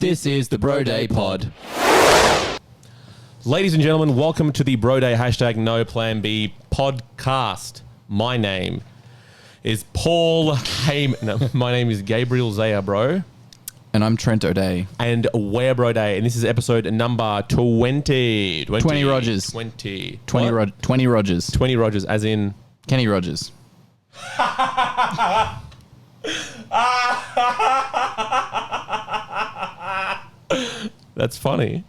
This is the BroDay Pod. Ladies and gentlemen, welcome to the BroDay #NoPlanB podcast. My name is Paul Heyman. No, my name is Gabriel Zaya, bro. And I'm Trent O'Day. And we're BroDay, and this is episode number 20. 20 Rogers. 20. 20 Rogers. 20 Rogers, as in... Kenny Rogers. That's funny.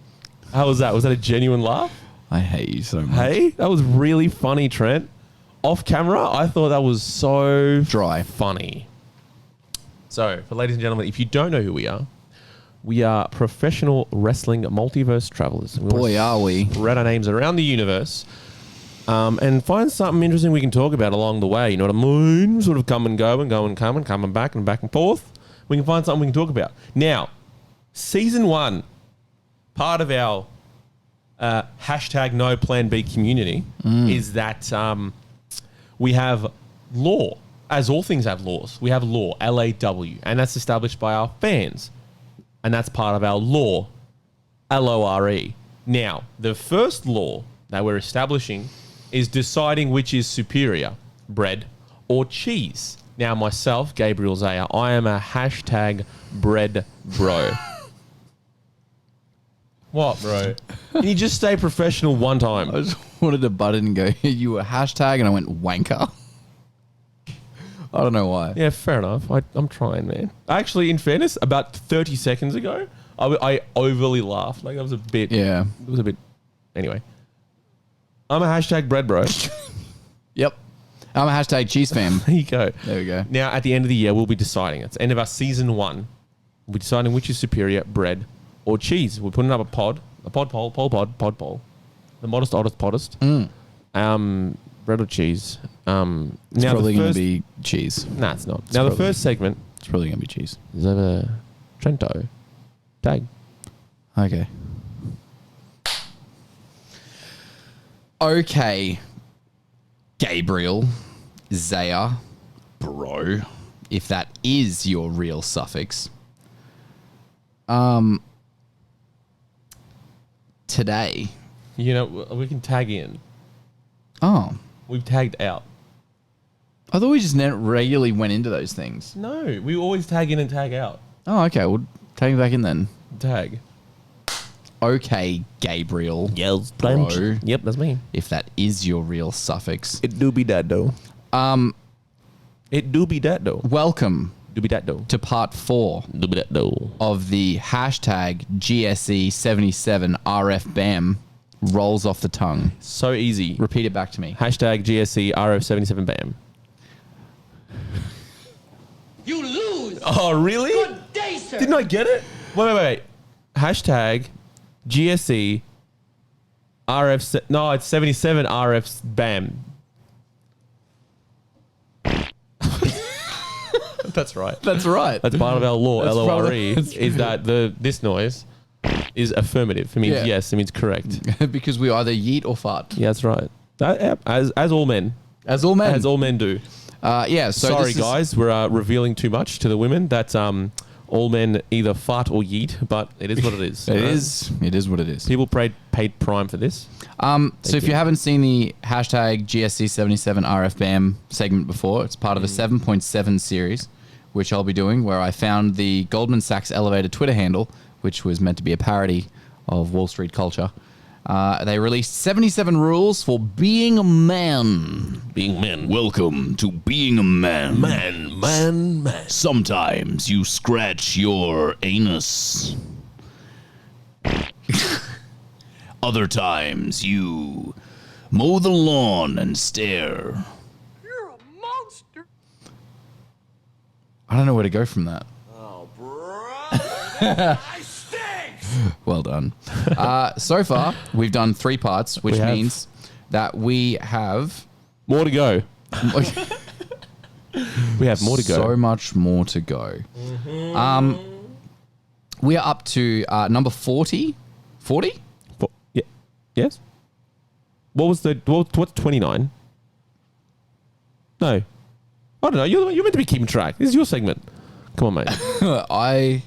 How was that? Was that a genuine laugh? I hate you so much. Hey, that was really funny, Trent. Off camera, I thought that was so Dry. funny. So, for ladies and gentlemen, if you don't know who we are professional wrestling multiverse travelers. Boy, are we. Spread our names around the universe and find something interesting we can talk about along the way. You know what I mean? Sort of come and go and go and come and coming back and forth. We can find something we can talk about. Now, season 1, part of our #NoPlanB community is that we have law. As all things have laws, we have law, LAW, and that's established by our fans. And that's part of our law, LORE. Now, the first law that we're establishing is deciding which is superior, bread or cheese. Now, myself, Gabriel Zaya, I am a #bread bro. What, bro? Can you just stay professional one time? I just wanted to butt in and go, you were hashtag, and I went wanker. I don't know why. Yeah, fair enough. I'm trying, man. Actually, in fairness, about 30 seconds ago, I overly laughed. Like, that was a bit... Yeah. It was a bit... Anyway. I'm a #bread bro. Yep. I'm a #cheese fam. There you go. There we go. Now, at the end of the year, we'll be deciding. It's the end of our season 1. We'll be deciding which is superior, bread or cheese. We're putting up a pod poll. The modest, oddest, poddest. Bread or cheese. It's probably going to be cheese. Nah, it's not. Now, the first segment It's probably going to be cheese. is over Trent O'Day. Okay. Okay. Gabriel Zaya, bro, if that is your real suffix. Today. You know, we can tag in. Oh. We've tagged out. I thought we just regularly went into those things. No, we always tag in and tag out. Oh, okay. Well, take me back in then. Tag. Okay, Gabriel. Yes, bro. Yep, that's me. If that is your real suffix. It do be that though. It do be that though. Welcome Do be that though. to part 4 Do be that though. of the #GSE77 RFBAM rolls off the tongue. So easy. Repeat it back to me. #GSC RF77 BAM. You lose. Oh, really? Good day, sir. Didn't I get it? Wait. #GSC RF... No, it's 77 RF BAM. That's right. That's right. That's part of our law, That's LORE, probably- is that this noise is affirmative. It means Yeah. yes, it means correct. Because we either yeet or fart. Yeah, that's right. As all men. As all men. As all men do. Yeah. So Sorry, this is- guys, we're revealing too much to the women. That all men either fart or yeet, but it is what it is. It is. It is what it is. People paid prime for this. So if you haven't seen the #GSC77 RFBAM segment before, it's part of a 7.7 series, which I'll be doing, where I found the Goldman Sachs Elevator Twitter handle, which was meant to be a parody of Wall Street culture. They released 77 rules for being a man. Being men. Welcome to being a man. Man. Sometimes you scratch your anus. Other times you mow the lawn and stare. You're a monster. I don't know where to go from that. Oh, brother, I stink. Well done. So far, we've done 3 parts, which We have. means that we have More to go. We have more to go. so much more to go. We are up to number 40. 40? Yeah. Yes? What's 29? No. I don't know. You're meant to be keeping track. This is your segment. Come on, mate. I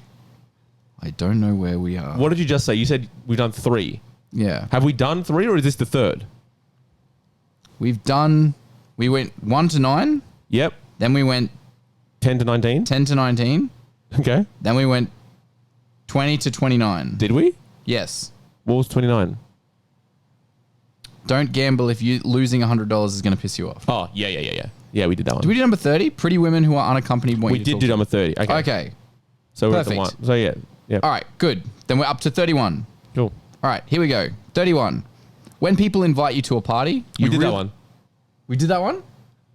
I don't know where we are. What did you just say? You said we've done 3. Yeah. Have we done 3 or is this the 3rd? We went 1 to 9. Yep. Then we went 10 to 19. 10 to 19. Okay. Then we went 20 to 29. Did we? Yes. What was 29? Don't gamble if you losing $100 is going to piss you off. Oh, yeah. Yeah, we did that one. Did we do number 30? Pretty women who are unaccompanied. We did do number 30. Okay. Okay. So we're at the Perfect. 1. So yeah. Yeah. All right, good. Then we're up to 31. Cool. All right, here we go. 31. When people invite you to a party, We did that one. We did that one?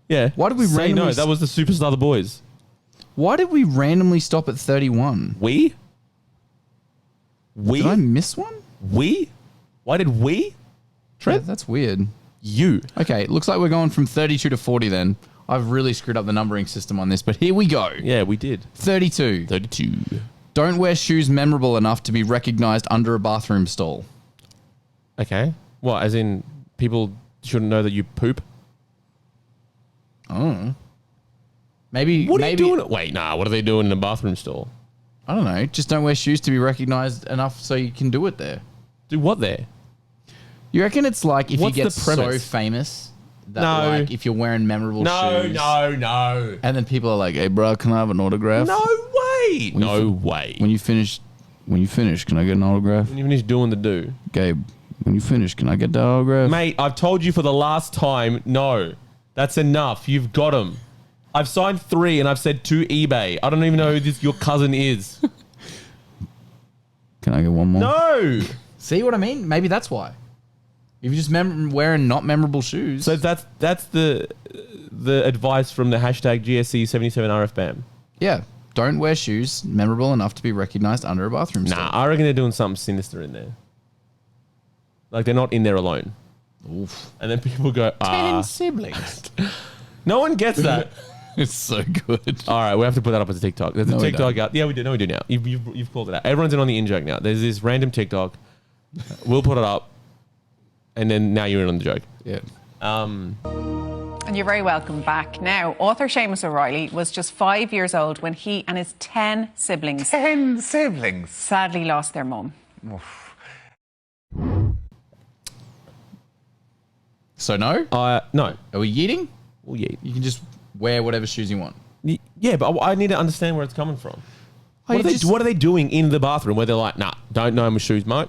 Yeah. Why did we Say randomly no? That was the Superstar the Boys. Why did we randomly stop at 31? We? Did I miss one? We? Why did we? Yeah, Trent? that's weird. You. Okay, looks like we're going from 32 to 40 then. I've really screwed up the numbering system on this, but here we go. Yeah, we did. 32. 32. Don't wear shoes memorable enough to be recognized under a bathroom stall. Okay. What, as in people shouldn't know that you poop? Oh. Maybe. What are you doing? Wait, nah, what are they doing in a bathroom stall? I don't know. Just don't wear shoes to be recognized enough so you can do it there. Do what there? You reckon it's like if What's you get the so premise? famous that No. like if you're wearing memorable shoes. No. And then people are like, hey, bro, can I have an autograph? No way. When you No way. When you finish, can I get an autograph? When you finish doing the do. Gabe, when you finish, can I get that autograph? Mate, I've told you for the last time, no. That's enough. You've got them. I've signed 3 and I've said 2 eBay. I don't even know who your cousin is. Can I get one more? No. See what I mean? Maybe that's why. If you're just wearing not memorable shoes. So that's the advice from the hashtag GSC77RFBAM. Yeah. Don't wear shoes memorable enough to be recognized under a bathroom stall. Nah, I reckon they're doing something sinister in there. Like they're not in there alone. Oof. And then people go, 10 siblings. No one gets that. It's so good. All right, we have to put that up as a TikTok. There's a No, we TikTok don't. out. Yeah, we do. No, we do now. You've called it out. Everyone's in on the in-joke now. There's this random TikTok. We'll put it up. And then now you're in on the joke. Yeah. And you're very welcome back. Now, author Seamus O'Reilly was just 5 years old when he and his 10 siblings 10 siblings. sadly lost their mum. So no? No. Are we yeeting? Well, yeah. You can just wear whatever shoes you want. Yeah, but I need to understand where it's coming from. Oh, What are they doing in the bathroom where they're like, nah, don't know my shoes, mate?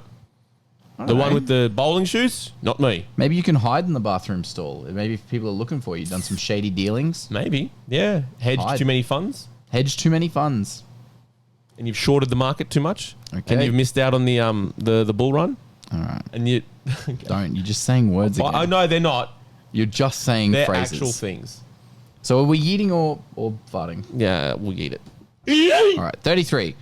The one with the bowling shoes? Not me. Maybe you can hide in the bathroom stall. Maybe if people are looking for you, done some shady dealings. Maybe. Yeah. Hedged Hide. too many funds. Hedged too many funds. And you've shorted the market too much. Okay. And you've missed out on the bull run. All right. And you... Don't. You're just saying words again. I know they're not. You're just saying They're phrases. actual things. So are we yeeting or farting? Yeah, we'll eat it. All right. 33.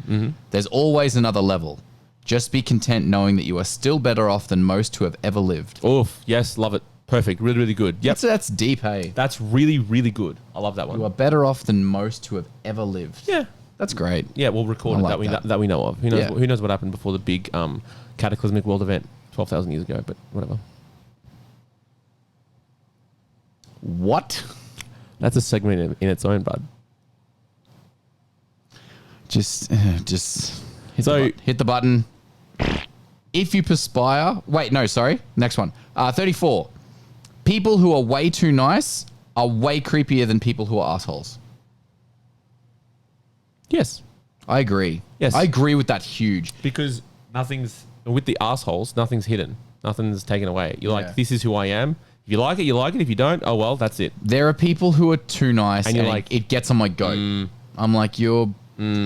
There's always another level. Just be content knowing that you are still better off than most who have ever lived. Oof. Yes, love it. Perfect. Really, really good. Yep. That's deep, hey. That's really, really good. I love that one. You are better off than most who have ever lived. Yeah. That's great. Yeah, we'll record I it like that we know of. Who knows? Yeah. Who knows what happened before the big cataclysmic world event 12,000 years ago? But whatever. What? That's a segment in its own, bud. Just So- hit the button. If you perspire, wait, no, sorry. Next one. 34. People who are way too nice are way creepier than people who are assholes. Yes, I agree. Yes. I agree with that huge. because nothing's with the assholes. Nothing's hidden. Nothing's taken away. You're Yeah. like, this is who I am. If you like it, you like it. If you don't, oh well, that's it. There are people who are too nice And and, you're like, it gets on my goat. I'm like, I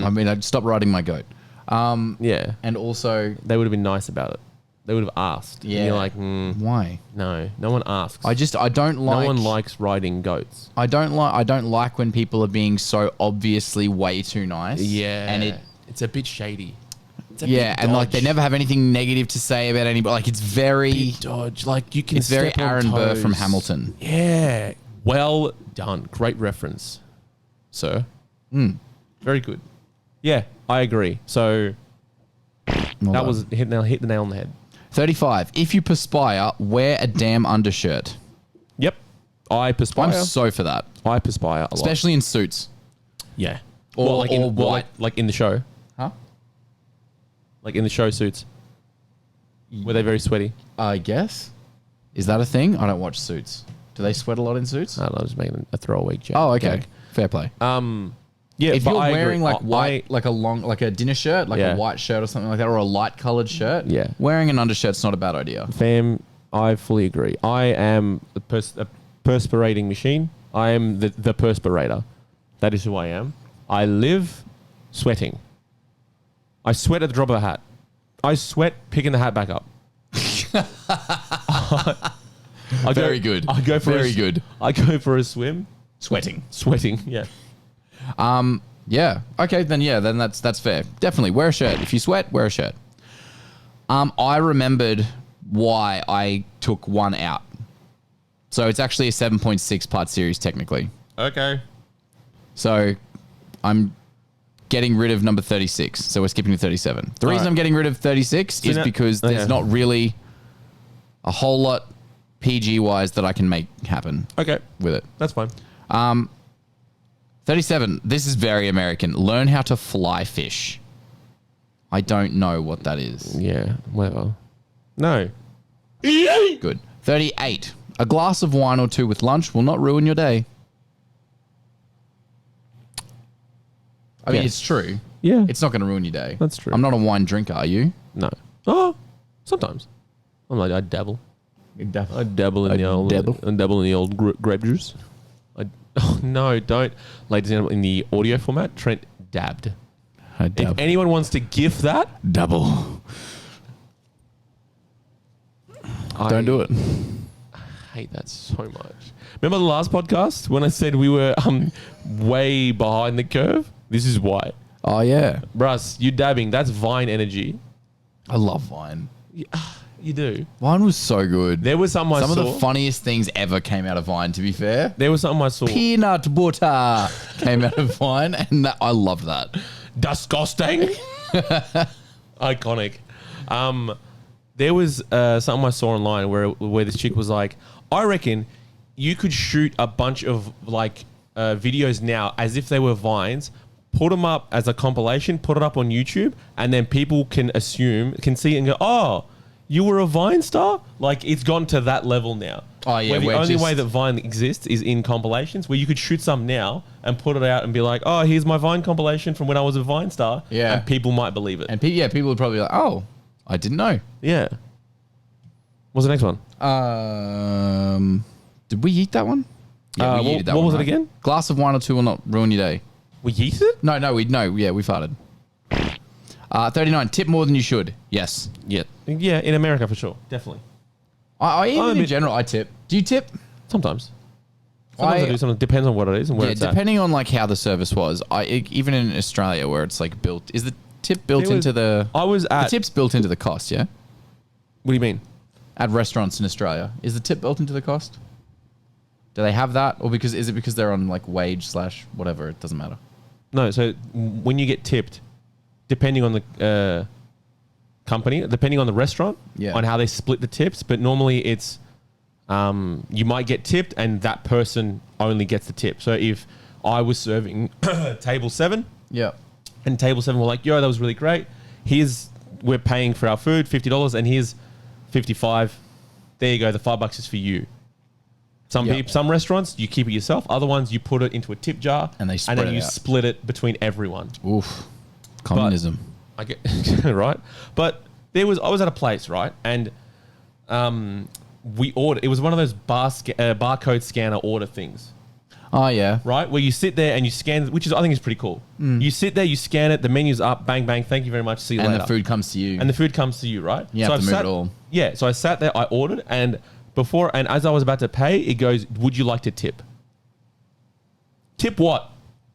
mean, I'd stop riding my goat. Yeah, And also, they would have been nice about it. They would have asked. yeah. And you're like, why? no one asks. I don't like. no one likes riding goats. I don't like when people are being so obviously way too nice. Yeah, And it's a bit shady. It's a yeah, bit and like dodge. they never have anything negative to say about anybody. Like it's very dodge. Like you can. it's very step on Aaron Burr from toes. Hamilton. Yeah, well done. Great reference, sir. Very good. Yeah, I agree. So Well that done. was hit the nail on the head. 35. If you perspire, wear a damn undershirt. Yep, I perspire. I'm so for that, I perspire a lot. especially in suits. Yeah, Or- Well, like or in, well, white. like in the show. Huh? Like in the show suits. Were they very sweaty? I guess. Is that a thing? I don't watch Suits. Do they sweat a lot in Suits? I don't know, I was making a throwaway joke. Oh, okay. Gag. Fair play. Yeah, If but you're I wearing agree. like white, like a dinner shirt, like Yeah. a white shirt or something like that, or a light coloured shirt, Yeah. wearing an undershirt's not a bad idea. Fam, I fully agree. I am a perspirating machine. I am the perspirator. That is who I am. I live sweating. I sweat at the drop of a hat. I sweat picking the hat back up. Very good. I go for Very good. I go for a swim. Sweating. Sweating. Yeah. Yeah. Okay. Then that's fair. Definitely wear a shirt. If you sweat, wear a shirt. I remembered why I took one out. So it's actually a 7.6 part series technically. Okay. So I'm getting rid of number 36. So we're skipping to 37. The reason right. I'm getting rid of 36 is now- because there's okay. not really a whole lot PG wise that I can make happen Okay. with it. That's fine. 37. This is very American. Learn how to fly fish. I don't know what that is. Yeah. Whatever. No. Good. 38. A glass of wine or two with lunch will not ruin your day. I mean, Yes. it's true. Yeah. It's not going to ruin your day. That's true. I'm not a wine drinker, are you? No. Oh, sometimes. I'm like, I dabble. I dabble in the old grape juice. Oh no, don't, ladies and gentlemen, in the audio format, Trent dabbed. I If anyone wants to gift that, Double. Don't do it. I hate that so much. Remember the last podcast when I said we were way behind the curve? This is why. Oh, yeah. Russ, you dabbing, that's Vine energy. I love Vine. You do. Vine was so good. There was something I Some saw. of the funniest things ever came out of Vine, to be fair. There was something I saw. Peanut butter came out of Vine, and I loved that. Disgusting. Iconic. There was something I saw online where this chick was like, I reckon you could shoot a bunch of like videos now as if they were Vines, put them up as a compilation, put it up on YouTube, and then people can see it and go, oh, you were a Vine star? Like, it's gone to that level now. Oh, yeah, Where the we're only just- way that Vine exists is in compilations, where you could shoot some now and put it out and be like, oh, here's my Vine compilation from when I was a Vine star. Yeah. And people might believe it. And people would probably be like, oh, I didn't know. Yeah. What's the next one? Did we eat that one? Yeah, we yeeted that what one, was it right? again? Glass of wine or two will not ruin your day. We yeeted? We farted. 39. Tip more than you should. Yes. Yeah. Yeah, in America for sure. Definitely. I even in admit- general, I tip. Do you tip? Sometimes I do. Sometimes depends on what it is and where Yeah, it's at. depending on like how the service was. Even in Australia where it's like built, is the tip built There was- into the? I was The at. tip's built into the cost, yeah. What do you mean? At restaurants in Australia, is the tip built into the cost? Do they have that, or is it because they're on like wage / whatever? It doesn't matter. No. So when you get tipped, depending on the company, depending on the restaurant, Yeah. on how they split the tips, but normally it's you might get tipped and that person only gets the tip. So if I was serving table 7, Yeah. and table 7 were like, yo, that was really great. We're paying for our food, $50, and here's 55. There you go. The $5 is for you. Some restaurants, you keep it yourself. Other ones, you put it into a tip jar And they spread then it you out. split it between everyone. Oof. Communism. I get right. But I was at a place, right? And we ordered. It was one of those barcode scanner order things. Oh yeah. Right, where you sit there and you scan, which I think is pretty cool. You sit there, you scan it, the menu's up, bang, bang, thank you very much, see you And later. the food comes to you. And the food comes to you, right? You have to move it all. Yeah, so I sat there, I ordered, and as I was about to pay, it goes, would you like to tip? Tip what?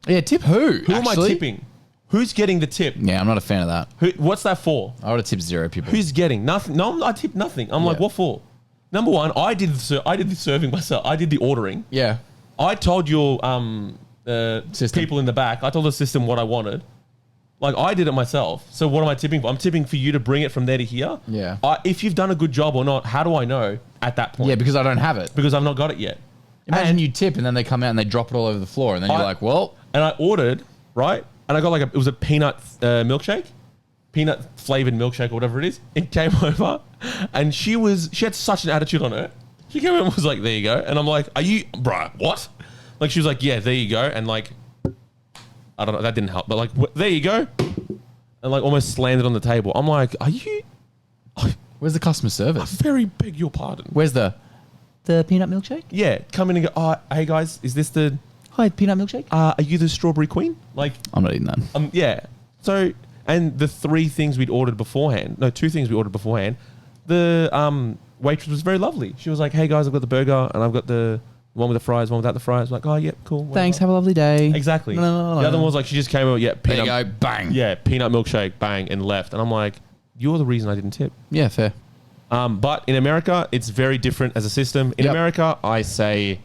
Yeah, tip who? Who am I tipping? Who's getting the tip? Yeah, I'm not a fan of that. What's that for? I would have tipped 0 people. Who's getting nothing? No, I tipped nothing. I'm like, Yeah. what for? Number one, I did the serving myself. I did the ordering. Yeah. I told your System. people in the back. I told the system what I wanted. Like, I did it myself. So what am I tipping for? I'm tipping for you to bring it from there to here. Yeah. If you've done a good job or not, how do I know at that point? Yeah, because I don't have it. Because I've not got it yet. Imagine And you tip and then they come out and they drop it all over the floor and then you're like, well, And I ordered, right? And I got it was a peanut milkshake. peanut flavored milkshake or whatever it is. It came over, and she had such an attitude on her. She came in and was like, "There you go," and I'm like, "Are you, bruh? What?" Like she was like, "Yeah, there you go," and like, I don't know, that didn't help, but like, there you go, and like almost slammed it on the table. I'm like, "Are you?" Where's the customer service? Very beg your pardon. Where's the peanut milkshake? Yeah, come in and go, "Oh, hey guys, is this the? Hi, peanut milkshake. Are you the strawberry queen?" Like, I'm not eating that. yeah. So, and the 3 things we'd ordered beforehand, no, 2 things we ordered beforehand, the waitress was very lovely. She was like, "Hey guys, I've got the burger and I've got the one with the fries, one without the fries." I'm like, "Oh, yeah, cool. Whatever." Thanks. Have a lovely day. Exactly. No. The other one was like, she just came over, yeah, There peanut, you go. Bang. yeah, peanut milkshake, bang, and left. And I'm like, you're the reason I didn't tip. Yeah, fair. But in America, it's very different as a system. In Yep. America, I say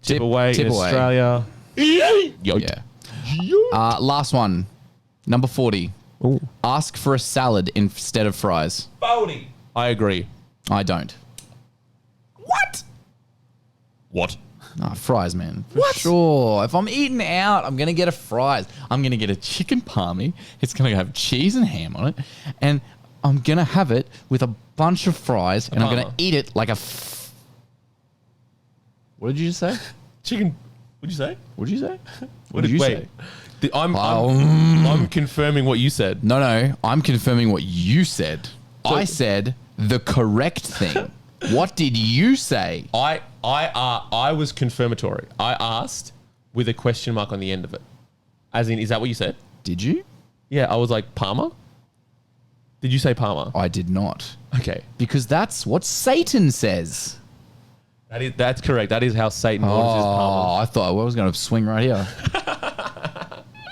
tip away. tip in away. Australia, Yeah. Last one. Number 40. Ooh. Ask for a salad instead of fries. I agree. I don't. What? Ah, fries, man. For sure. If I'm eating out, I'm going to get a fries. I'm going to get a chicken palmy. It's going to have cheese and ham on it. And I'm going to have it with a bunch of fries. And I'm going to Palmer. eat it like a... What did you just say? Chicken. What'd you say? What did you say? What did you wait. say? I'm confirming what you said. No. I'm confirming what you said. I said the correct thing. What did you say? I was confirmatory. I asked with a question mark on the end of it. As in, is that what you said? Did you? Yeah, I was like, Palmer? Did you say Palmer? I did not. Okay. Because that's what Satan says. That's correct. That is how Satan orders his Oh, Palmer. I thought I was going to swing right here.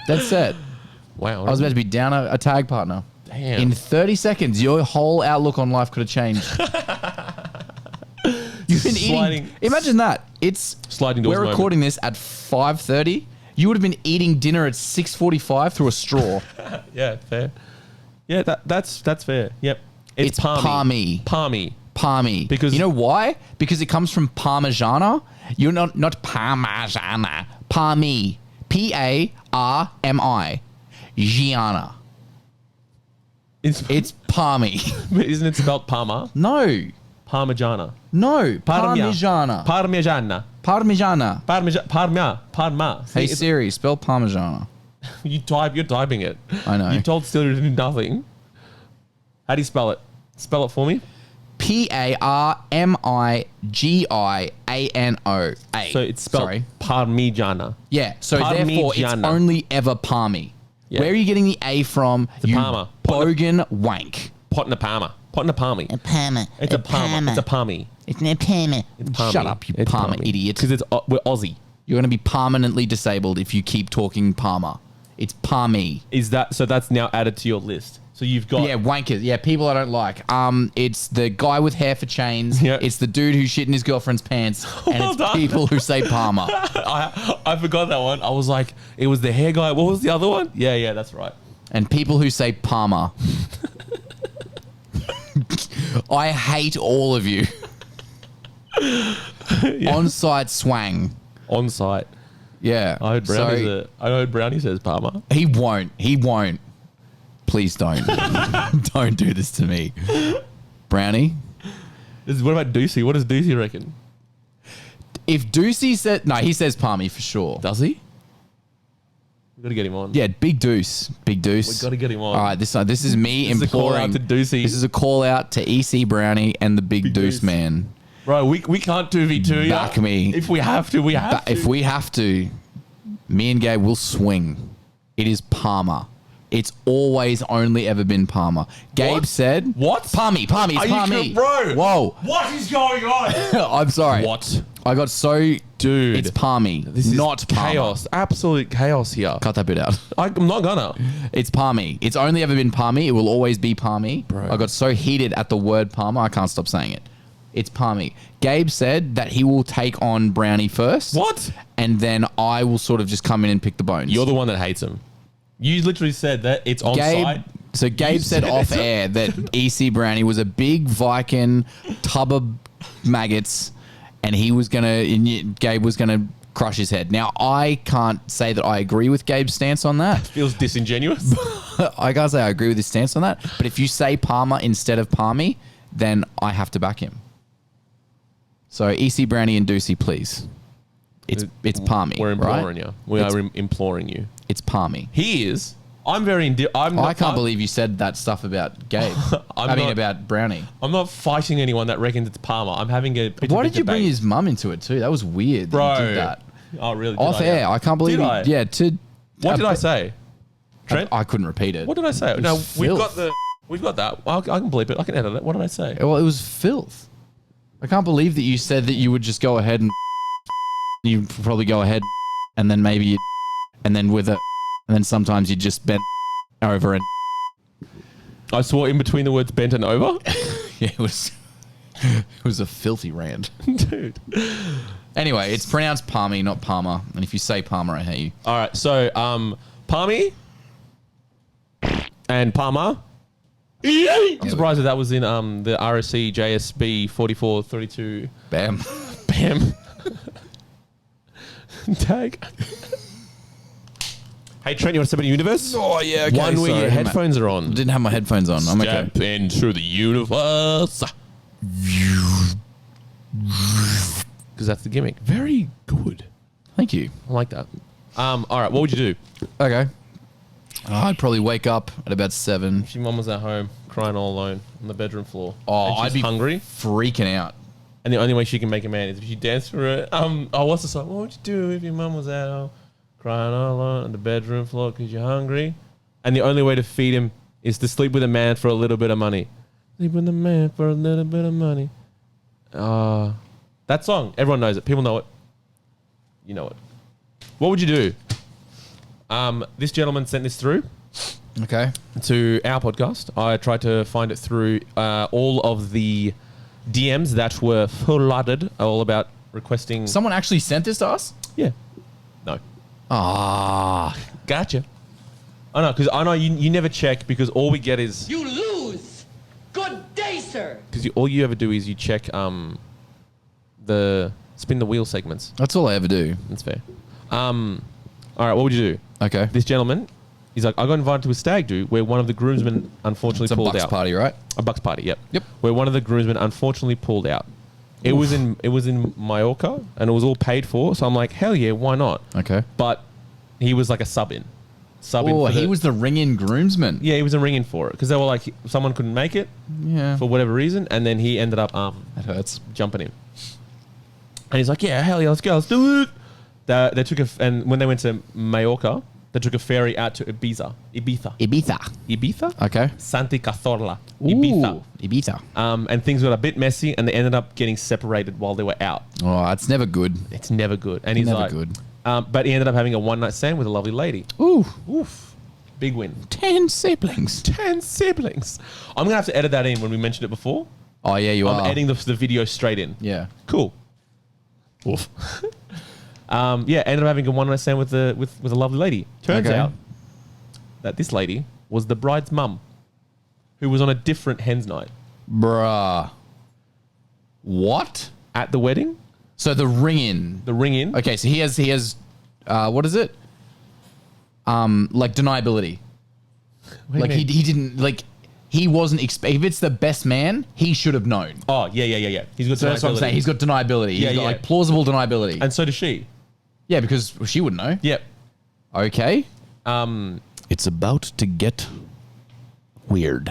That's it. Wow. I was about to be down a tag partner. Damn. In 30 seconds, your whole outlook on life could have changed. You've been eating. Imagine that. It's Sliding doors We're moment. recording this at 5:30. You would have been eating dinner at 6:45 through a straw. Yeah, fair. Yeah, that's fair. Yep. It's palmy. Palmy. Because- you know why? Because it comes from Parmigiana. You're not Parmigiana. Palmy. Parmi. Gianna. It's palmy. isn't it spelled Palmer? No. Parmigiana. No. Parmigiana. Parmigiana. Parmigiana. Parma. See, Hey it's- Siri, spell Parmigiana. you're typing it. I know. You told Siri to do nothing. How do you spell it? Spell it for me. Parmigiana. So it's spelled Parmigiana. Yeah. So therefore, it's Parmigiana. only ever palmy. Yeah. Where are you getting the A from? a you Parma. bogan wank. Pot in a Parma. Pot in a palmy. Parma. It's a Parma. It's a palmy. It's an Parma. It's palmy. Shut up, you It's Parma palmy. idiot. Because we're Aussie. You're going to be permanently disabled if you keep talking Parma. It's palmy. Is that so? That's now added to your list. So you've got Yeah, wankers. Yeah, people I don't like. It's the guy with hair for chains. Yeah. It's the dude who shit in his girlfriend's pants. And Well it's done. people who say Palmer. I forgot that one. I was like, it was the hair guy. What was the other one? Yeah, that's right. And people who say Palmer. I hate all of you. On-site swang. On site. Yeah. I heard Brownie says Palmer. He won't. Please don't. Don't do this to me. Brownie? What about Deucey? What does Deucey reckon? If Deucey said... No, he says Palmy for sure. Does he? We've got to get him on. Yeah, Big Deuce. Big Deuce. We've got to get him on. All right, this is me This is a call imploring... out to Deucey. This is a call out to EC Brownie and the Big Deuce Deuce. man. Bro, we can't 2v2 ya. Back me. If we have to, we have But to. if we have to, me and Gabe will swing. It is Palmer. It's always only ever been Palmer. Gabe What? said... What? Palmy. It's Are you Palmy. bro? Whoa. What is going on? I'm sorry. What? I got so... Dude. It's Palmy. This is not Palmer. chaos. Absolute chaos here. Cut that bit out. I'm not gonna. It's Palmy. It's only ever been Palmy. It will always be Palmy. Bro. I got so heated at the word Palmer, I can't stop saying it. It's Palmy. Gabe said that he will take on Brownie first. What? And then I will sort of just come in and pick the bones. You're the one that hates him. You literally said that it's on site. So Gabe You said said off it. air that EC Brownie was a big Viking tub of maggots, and Gabe was gonna crush his head. Now, I can't say that I agree with Gabe's stance on that. Feels disingenuous. I can't say I agree with his stance on that. But if you say Palmer instead of Palmy, then I have to back him. So EC Brownie and Doocy, please. It's Palmy. We're imploring right? you. We are imploring you. It's Palmy. He is. I'm very. I can't believe you said that stuff about Gabe. About Brownie. I'm not fighting anyone that reckons it's Palmer. I'm having a. Why did you bring his mum into it too? That was weird. Bro. That you did that. Oh really? Off air. I can't believe. Did I? Yeah. What did I say? Trent? I couldn't repeat it. What did I say? It No, was we've filth. got We've got that. I can bleep it. I can edit it. What did I say? Well, it was filth. I can't believe that you said that you would just go ahead and you'd probably go ahead and then maybe you and then with it and then sometimes you just bend over and I swore in between the words bent and over. yeah, it was a filthy rant. Dude. Anyway, it's pronounced Palmy, not Palmer. And if you say Palmer, I hate you. All right. So, Palmy and Palmer. I'm surprised that was in the RSC JSB 4432. Bam. Bam. Tag. Hey, Trent, you want to step into the universe? Oh, yeah, okay. One where your headphones are on. Didn't have my headphones on. I'm okay. Step into the universe. Because that's the gimmick. Very good. Thank you. I like that. All right, what would you do? Okay. I'd probably wake up at about 7. If your mum was at home crying all alone on the bedroom floor. Oh, and she's I'd be hungry. freaking out. And the only way she can make a man is if she danced for it. What's the song? What would you do if your mum was at home crying all alone on the bedroom floor because you're hungry? And the only way to feed him is to sleep with a man for a little bit of money. Sleep with a man for a little bit of money. That song, everyone knows it. People know it. You know it. What would you do? This gentleman sent this through. Okay. To our podcast. I tried to find it through all of the DMs that were flooded, all about requesting. Someone actually sent this to us? Yeah. No. Ah. Gotcha. I know, because I know you never check because all we get is. You lose. Good day, sir. Because all you ever do is you check the spin the wheel segments. That's all I ever do. That's fair. All right, what would you do? Okay. This gentleman, he's like, I got invited to a stag do where one of the groomsmen unfortunately It's a pulled Bucks out. party, right? A Bucks party, yep. Yep. Where one of the groomsmen unfortunately pulled out. It was in Mallorca and it was all paid for. So I'm like, hell yeah, why not? Okay. But he was like a sub-in. Oh, he was the ring-in groomsman. Yeah, he was a ring-in for it because they were like, someone couldn't make it Yeah. for whatever reason, and then he ended up That hurts. jumping in. And he's like, yeah, hell yeah, let's go, let's do it. They took and when they went to Mallorca, they took a ferry out to Ibiza. Ibiza? Okay. Santa Cazorla. Ooh, Ibiza. Ibiza. And things got a bit messy, and they ended up getting separated while they were out. Oh, it's never good. It's never good. And he's Never like, good. But he ended up having a one-night stand with a lovely lady. Ooh. Oof. Big win. 10 siblings. 10 siblings. I'm going to have to edit that in when we mentioned it before. Oh, yeah, you I'm are. editing the video straight in. Yeah. Cool. Oof. Yeah, ended up having a one-night stand with a lovely lady. Turns Okay. out that this lady was the bride's mum, who was on a different hen's night Bruh. What? at the wedding. So the ring-in. The ring-in. Okay, so he has what is it? Like deniability. Like he didn't like he wasn't if it's the best man, he should have known. Oh yeah. He's got So that's what I'm deniability. saying. He's got deniability. He's Yeah, got yeah. like plausible deniability. And so does she. Yeah, because she wouldn't know. Yep. Okay. It's about to get weird.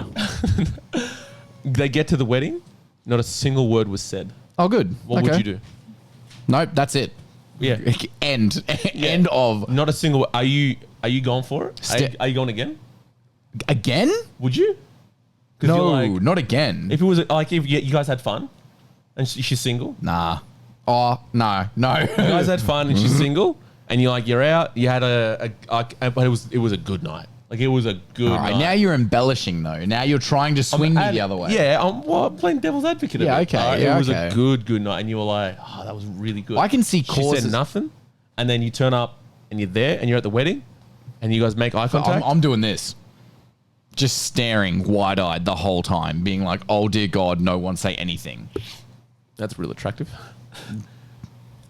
They get to the wedding. Not a single word was said. Oh, good. What would Okay. you do? Nope, that's it. Yeah. End. End of. Not a single. Are you going for it? Sta- Are you going again? Again? Would you? 'Cause No, you're like, not again. if it was like if you guys had fun, and she's single. Nah. Oh, no. You guys had fun and she's single, and you're out. You had but it was a good night. Like it was a good All right, night. now you're embellishing though. Now you're trying to swing me the other way. Yeah, I'm playing devil's advocate. Yeah, a bit. okay, All right, yeah, it was okay. a good night, and you were like, oh, that was really good. I can see She causes. said nothing, and then you turn up and you're there, and you're at the wedding, and you guys make eye contact. I'm doing this. Just staring wide-eyed the whole time, being like, oh dear God, no one say anything. That's real attractive.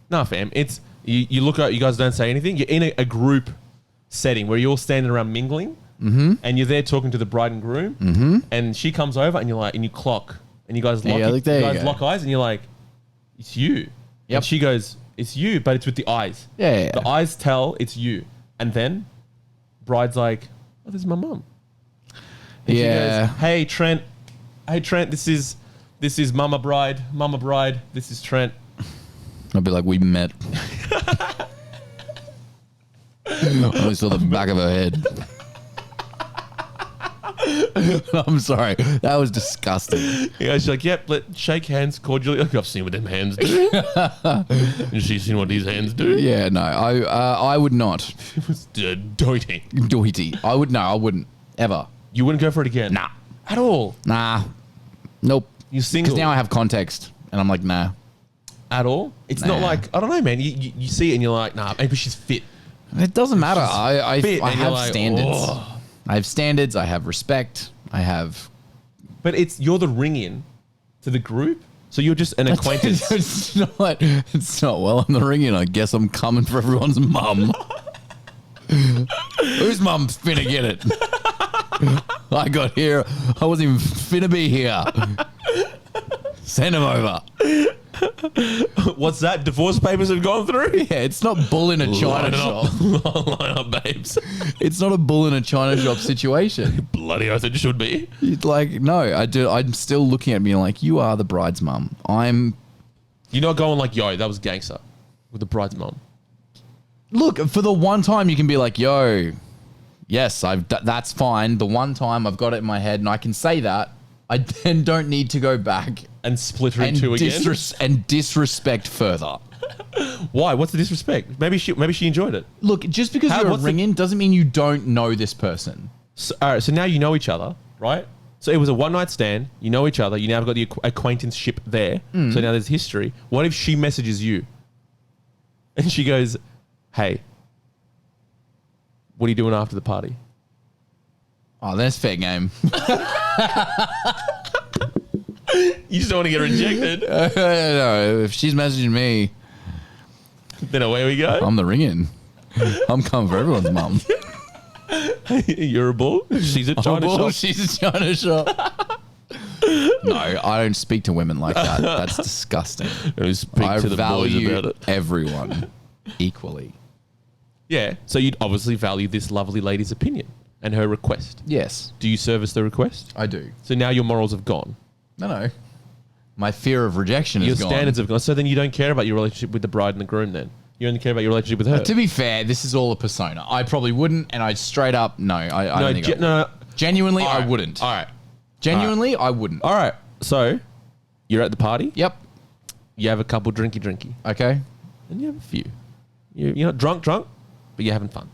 No, fam. It's You look at, you guys don't say anything. You're in a group setting where you're all standing around mingling, and you're there talking to the bride and groom, and she comes over, and you're like, and you clock, and you guys lock, lock eyes, and you're like, it's you. Yep. And she goes, it's you, but it's with the eyes. Yeah. The eyes tell it's you, and then bride's like, oh, this is my mum. And she goes, hey Trent, this is Mama Bride, this is Trent. I'll be like, we met. I only saw the back of her head. I'm sorry. That was disgusting. Yeah, she's like, yep, let's shake hands cordially. Like, I've seen what them hands do. And she's seen what these hands do. Yeah, no, I would not. It was doity. Doity. I wouldn't. Ever. You wouldn't go for it again? Nah. At all? Nah. Nope. You're single? Because now I have context. And I'm like, nah. At all? It's not like, I don't know, man. You see it and you're like, nah, maybe she's fit. It doesn't matter. I have like, standards. oh. I have standards. I have respect. I have... But you're the ring-in to the group? So you're just an acquaintance? It's not. Well, I'm the ring-in. I guess I'm coming for everyone's mum. Whose mum's finna get it? I got here. I wasn't even finna be here. Send him over. What's that? Divorce papers have gone through? Yeah, it's not bull in a china shop. Line up, babes. It's not a bull in a china shop situation. Bloody oath it should be. It's like, no, I'm still looking at me like, you are the bride's mum. You're not going like, yo, that was gangster with the bride's mum. Look, for the one time you can be like, yo, yes, that's fine. The one time I've got it in my head and I can say that, I then don't need to go back and split her in two again and disrespect further. Why? What's the disrespect? Maybe she enjoyed it. Look, just because you're a ring-in doesn't mean you don't know this person. So, all right, so now you know each other, right? So it was a one-night stand. You know each other. You now have got the acquaintanceship there. So now there's history. What if she messages you and she goes, hey, what are you doing after the party? Oh, that's fair game. You just don't want to get rejected. No, if she's messaging me, then away we go. I'm the ring-in. I'm coming for everyone's mum. You're a bull. She's a china shop. She's a china shop. No, I don't speak to women like that. That's disgusting. I to the value boys about it. Everyone equally. Yeah. So you'd obviously value this lovely lady's opinion and her request. Yes. Do you service the request? I do. So now your morals have gone. No. My fear of rejection is gone. Your standards have gone. So then you don't care about your relationship with the bride and the groom then? You only care about your relationship with her? To be fair, this is all a persona. I probably wouldn't, and I'd straight up, no. I don't think I would. No. Genuinely, All right. I wouldn't. All right. Genuinely, I wouldn't. All right. So you're at the party. Yep. You have a couple drinky. Okay. And you have a few. You're not drunk, but you're having fun.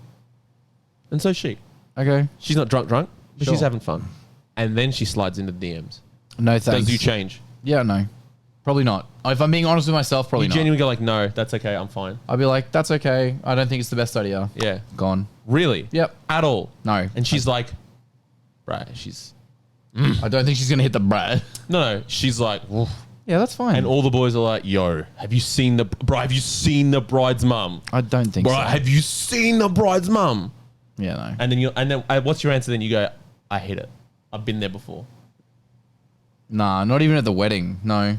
And so she. Okay. She's not drunk, but Sure. she's having fun. And then she slides into the DMs. No thanks. Does you change? Yeah, no. Probably not. If I'm being honest with myself, probably You not. genuinely go like, no, that's okay, I'm fine. I'd be like, that's okay. I don't think it's the best idea. Yeah. Gone. Really? Yep. At all? No. And she's like, right, she's... I don't think she's going to hit the brat. No, she's like... Woof. Yeah, that's fine. And all the boys are like, yo, have you seen the bride's mum? I don't think Bro, so. have you seen the bride's mum? Yeah, no. And then what's your answer then? You go, I hate it. I've been there before. Nah, not even at the wedding. No.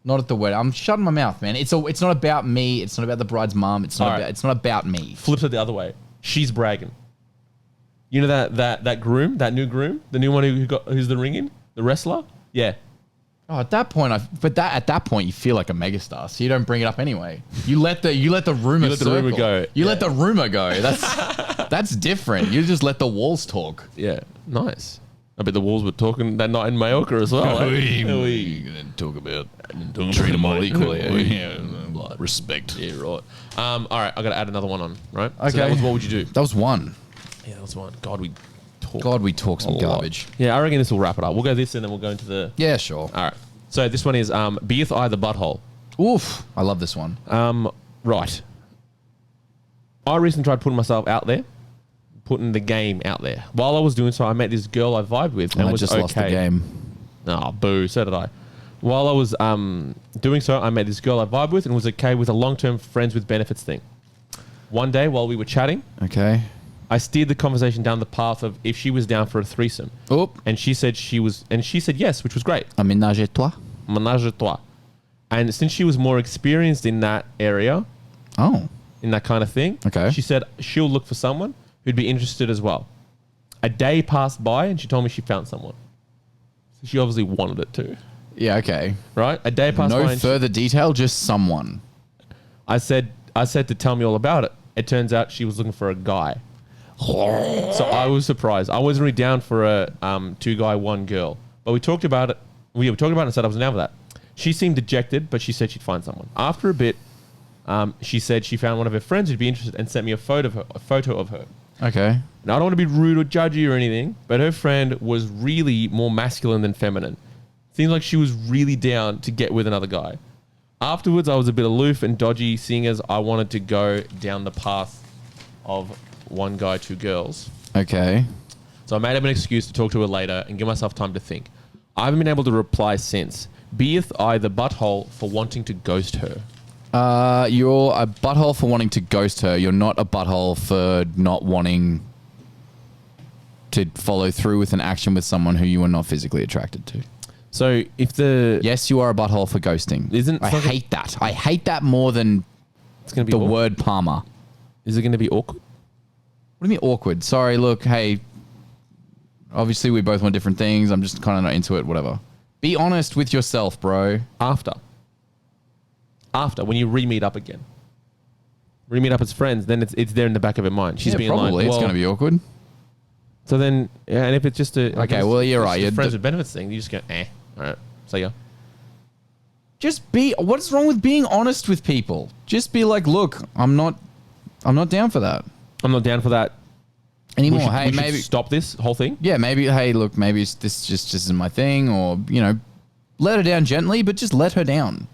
Not at the wedding. I'm shutting my mouth, man. It's not about me. It's not about the bride's mum. It's not about me. Flips it the other way. She's bragging. You know that groom, that new groom, the new one who's the ring-in, the wrestler? Yeah. Oh, at that point, at that point, you feel like a megastar, so you don't bring it up anyway. You let the rumor go. You let the rumor go. That's different. You just let the walls talk. Yeah. Nice. I bet the walls were talking that night in Mallorca as well. We didn't talk about treat them all equally. Yeah. Respect. Yeah, right. All right, I got to add another one on, right? Okay. So that was what would you do? That was one. Yeah, that was one. God, we talk some garbage. Yeah, I reckon this will wrap it up. We'll go this and then we'll go into the... Yeah, sure. All right. So this one is Beith I, the butthole. Oof. I love this one. Right. I recently tried putting myself out there, putting the game out there. While I was doing so, I met this girl I vibed with and I was just okay. lost the game. Oh, boo. So did I. While I was doing so, I met this girl I vibe with and was okay with a long-term friends with benefits thing. One day while we were chatting, Okay. I steered the conversation down the path of if she was down for a threesome. Oop. And she said she said yes, which was great. A ménage à toi. Ménage à trois. And since she was more experienced in that area, Oh. in that kind of thing, Okay. she said she'll look for someone who'd be interested as well. A day passed by and she told me she found someone. So she obviously wanted it too, Yeah, okay. right? A day passed by No and further detail, just someone. I said to tell me all about it. It turns out she was looking for a guy. So I was surprised. I wasn't really down for a 2 guy, 1 girl. But we talked about it. We talked about it and said I was down for that. She seemed dejected, but she said she'd find someone. After a bit, she said she found one of her friends who'd be interested and sent me a photo of her. Okay. Now, I don't want to be rude or judgy or anything, but her friend was really more masculine than feminine. Seems like she was really down to get with another guy. Afterwards, I was a bit aloof and dodgy, seeing as I wanted to go down the path of 1 guy, 2 girls. Okay. So I made up an excuse to talk to her later and give myself time to think. I haven't been able to reply since. Beith I the butthole for wanting to ghost her? You're a butthole for wanting to ghost her. You're not a butthole for not wanting to follow through with an action with someone who you are not physically attracted to. So if the... Yes, you are a butthole for ghosting. Isn't I fucking- hate that. I hate that more than It's going to be the awkward. word Palmer. Is it going to be awkward? What do you mean awkward? Sorry, look, hey, obviously we both want different things. I'm just kind of not into it, whatever. Be honest with yourself, bro. After, when you re-meet up again. Re-meet up as friends, then it's there in the back of her mind. She's Yeah, being probably like, it's well, going to be awkward. So then, yeah, and if it's just a... Okay, well, you're right. You're You're friends with benefits thing, you just go, all right, so yeah. Just be. What's wrong with being honest with people? Just be like, look, I'm not down for that I'm not down for that. anymore. We should, Hey, we should maybe. stop this whole thing. Yeah, maybe. Hey, look, maybe this just isn't my thing, or let her down gently, but just let her down.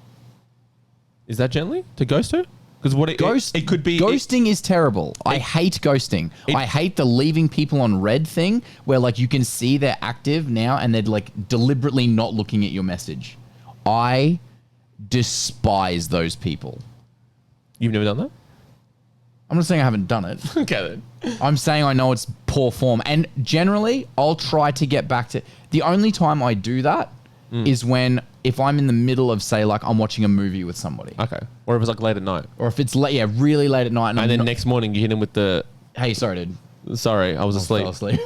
Is that gently to ghost her? Because what it could be... Ghosting is terrible. I hate ghosting. I hate the leaving people on red thing where like you can see they're active now and they're like deliberately not looking at your message. I despise those people. You've never done that? I'm not saying I haven't done it. Okay, then. I'm saying I know it's poor form. And generally, I'll try to get back to... The only time I do that is if I'm in the middle of, say, like I'm watching a movie with somebody. Okay. Or if it's like late at night. Or if it's really late at night. And, And then next morning you hit him with the... Hey, sorry, dude. Sorry, I was I asleep. fell asleep.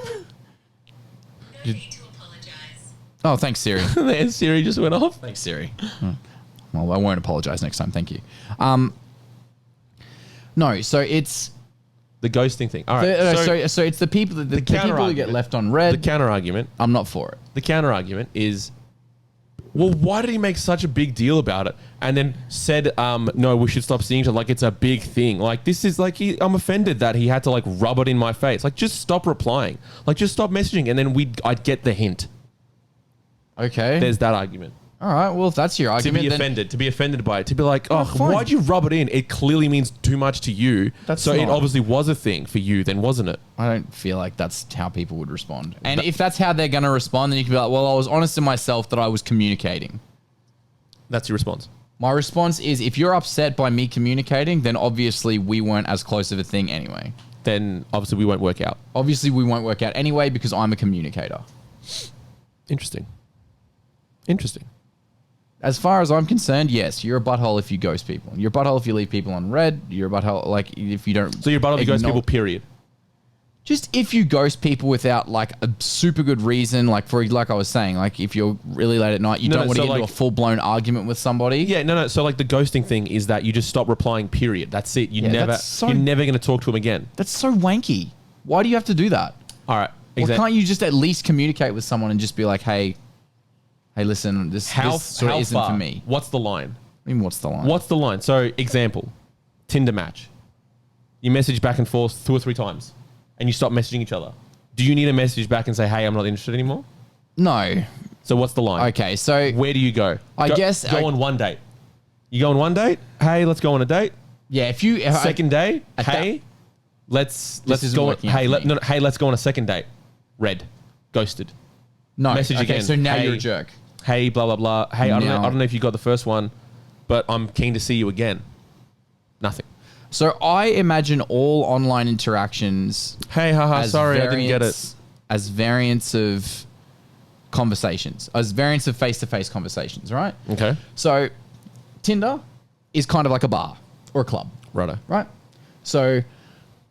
No need to apologize. Oh, thanks, Siri. And Siri just went off. Thanks, Siri. Well, I won't apologize next time. Thank you. No, so it's... The ghosting thing. All right. So it's the people the people who get counter-argument. left on red. The counter-argument. I'm not for it. The counter-argument is... Well, why did he make such a big deal about it? And then said, no, we should stop seeing each other like it's a big thing. Like, this is like, I'm offended that he had to like rub it in my face. Like, just stop replying. Like, just stop messaging. And then I'd get the hint. Okay. There's that argument. All right. Well, if that's your To argument, be offended by it. To be like, oh, fine. why'd you rub it in? It clearly means too much to you. That's so it not- obviously was a thing for you then, wasn't it? I don't feel like that's how people would respond. And if that's how they're going to respond, then you can be like, well, I was honest to myself that I was communicating. That's your response. My response is, if you're upset by me communicating, then obviously we weren't as close of a thing anyway. Then obviously we won't work out. Obviously we won't work out anyway because I'm a communicator. Interesting. As far as I'm concerned, yes, you're a butthole if you ghost people. You're a butthole if you leave people on red. You're a butthole, like, if you don't... So you're butthole if you ghost acknowl- people, period. Just if you ghost people without, like, a super good reason, like I was saying, like, if you're really late at night, you don't want to get into a full-blown argument with somebody. Yeah, no. So like the ghosting thing is that you just stop replying, period. That's it. You're never going to talk to him again. That's so wanky. Why do you have to do that? All right. Well, can't you just at least communicate with someone and just be like, hey, listen, this sort of isn't for me. What's the line? I mean, what's the line? What's the line? So example, Tinder match. You message back and forth 2 or 3 times and you stop messaging each other. Do you need a message back and say, hey, I'm not interested anymore? No. So what's the line? Okay, so... Where do you go? I guess... Go on one date. You go on one date? Hey, let's go on a date. Yeah, if you... Second day? at Hey, let's isn't go on... working out Hey, for me. hey, let's go on a second date. Red. Ghosted. No. message okay, again. so now Hey. you're a jerk. hey, blah, blah, blah. Hey, I Now- don't know if you got the first one, but I'm keen to see you again. Nothing. So I imagine all online interactions Hey, haha, as sorry, I didn't get it. as variants of conversations, as variants of face-to-face conversations, right? Okay. So Tinder is kind of like a bar or a club, Righto. right? So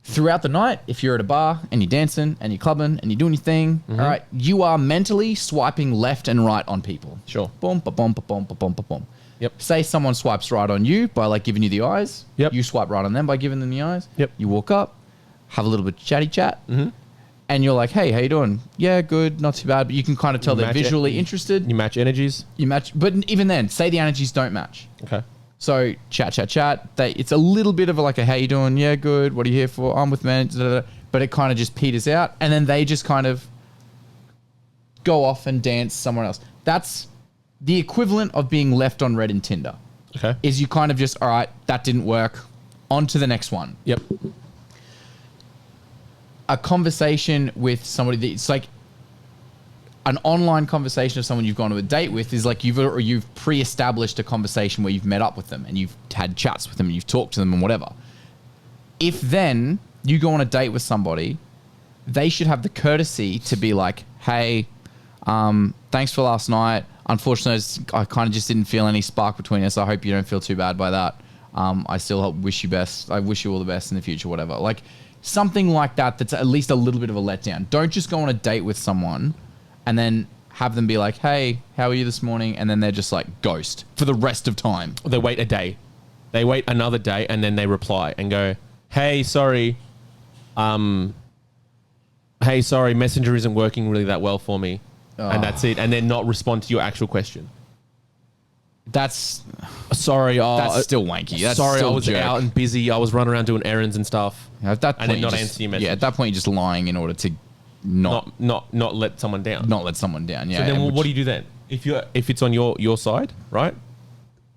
throughout the night, if you're at a bar and you're dancing and you're clubbing and you're doing your thing, all right, you are mentally swiping left and right on people. Sure. Boom, ba boom, ba boom, ba boom, ba boom. Yep. Say someone swipes right on you by like giving you the eyes. Yep. You swipe right on them by giving them the eyes. Yep. You walk up, have a little bit of chatty chat, and you're like, "Hey, how you doing? Yeah, good, not too bad." But you can kind of tell they're match it. visually interested. You match energies. You match, but even then, say the energies don't match. Okay. So chat. It's a little bit of like a "How you doing? Yeah, good. What are you here for? I'm with men." But it kind of just peters out, and then they just kind of go off and dance somewhere else. That's the equivalent of being left on red in Tinder. Okay. Is you kind of just, all right, that didn't work, on to the next one. Yep. A conversation with somebody that's like an online conversation of someone you've gone to a date with is like you've pre-established a conversation where you've met up with them and you've had chats with them and you've talked to them and whatever. If then you go on a date with somebody, they should have the courtesy to be like, hey, thanks for last night. Unfortunately, I kind of just didn't feel any spark between us. I hope you don't feel too bad by that. I still wish you best. I wish you all the best in the future, whatever. Like something like that that's at least a little bit of a letdown. Don't just go on a date with someone and then have them be like, hey, how are you this morning? And then they're just like ghost for the rest of time. They wait a day. They wait another day and then they reply and go, hey, sorry. Hey, sorry, Messenger isn't working really that well for me. And that's it. And then not respond to your actual question. That's Sorry. that's still wanky. That's sorry, still I was jerk. out and busy. I was running around doing errands and stuff. At that point, and then you not just- answer your message. Yeah, at that point, you're just lying in order to not Not let someone down. let someone down. Yeah. So then which- what do you do then? If it's on your side, right?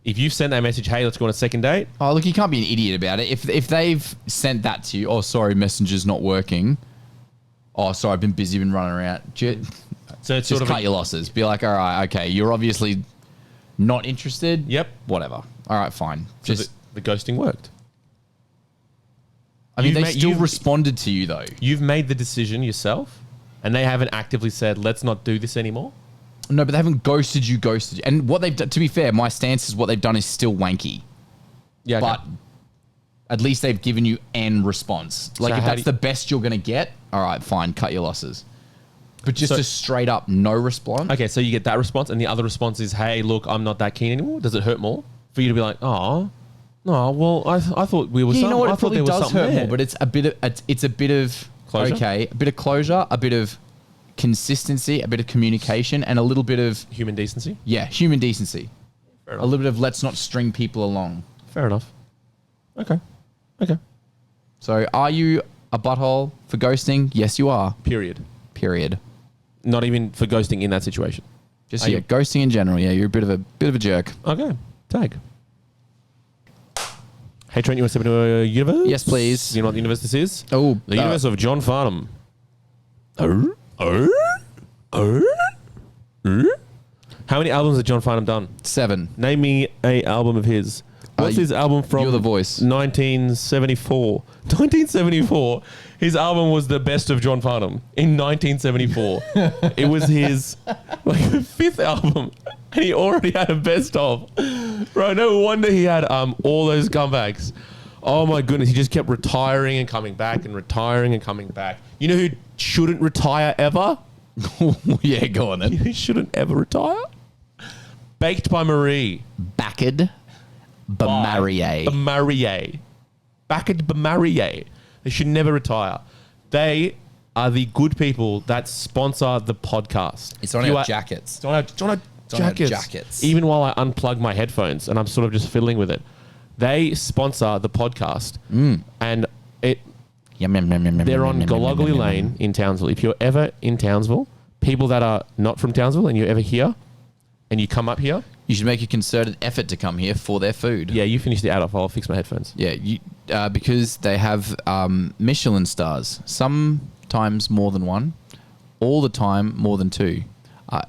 If you've sent that message, hey, let's go on a second date. Oh, look, you can't be an idiot about it. If they've sent that to you, oh, sorry, Messenger's not working. Oh, sorry, I've been busy, been running around. So it's Just sort of cut your losses. Be like, all right, okay, you're obviously not interested. Yep. Whatever. All right, fine. So Just, the ghosting worked. I mean, you've they made- still you've- responded to you though. You've made the decision yourself, and they haven't actively said, let's not do this anymore. No, but they haven't ghosted you. And what they've done, to be fair, my stance is what they've done is still wanky. Yeah, okay. But at least they've given you an response. Like, So if how that's do you- the best you're going to get, all right, fine, cut your losses. But just So- a straight up no response. Okay, so you get that response, and the other response is, hey, look, I'm not that keen anymore. Does it hurt more for you to be like, oh, no, well, I thought we were Yeah, you know what? I It thought probably there was does something hurt there. more, but it's a bit of Closure? okay, a bit of closure, a bit of consistency, a bit of communication, and a little bit of Human decency? human decency. Fair A enough. little bit of let's not string people along. Fair enough. Okay. So, are you a butthole for ghosting? Yes, you are. Period. Period. Not even for ghosting in that situation. Just Are yeah, you- ghosting in general. Yeah, you're a bit of a jerk. Okay. Tag. Hey, Trent, you want to step into a universe? Yes, please. You know what universe this is? Oh, The universe of John Farnham. How many albums has John Farnham done? 7. Name me a album of his. What's his album from? You're the Voice. 1974. 1974. His album was the best of John Farnham in 1974. It was his fifth album, and he already had a best of. Bro, no wonder he had all those comebacks. Oh my goodness, he just kept retiring and coming back and retiring and coming back. You know who shouldn't retire ever? Yeah, go on then. Who shouldn't ever retire? Baked by Marie. Backed Bamarie. Bamarie. Backed Bamarie. They should never retire. They are the good people that sponsor the podcast. It's on You our are- jackets. It's on our on our jackets. jackets. Even while I unplug my headphones and I'm sort of just fiddling with it. They sponsor the podcast. And it they're on Gologly Lane in Townsville. If you're ever in Townsville, people that are not from Townsville and you're ever here and you come up here, You should make a concerted effort to come here for their food. yeah, you finish the ad off. I'll fix my headphones. Yeah, because they have Michelin stars. Sometimes more than one. All the time more than 2.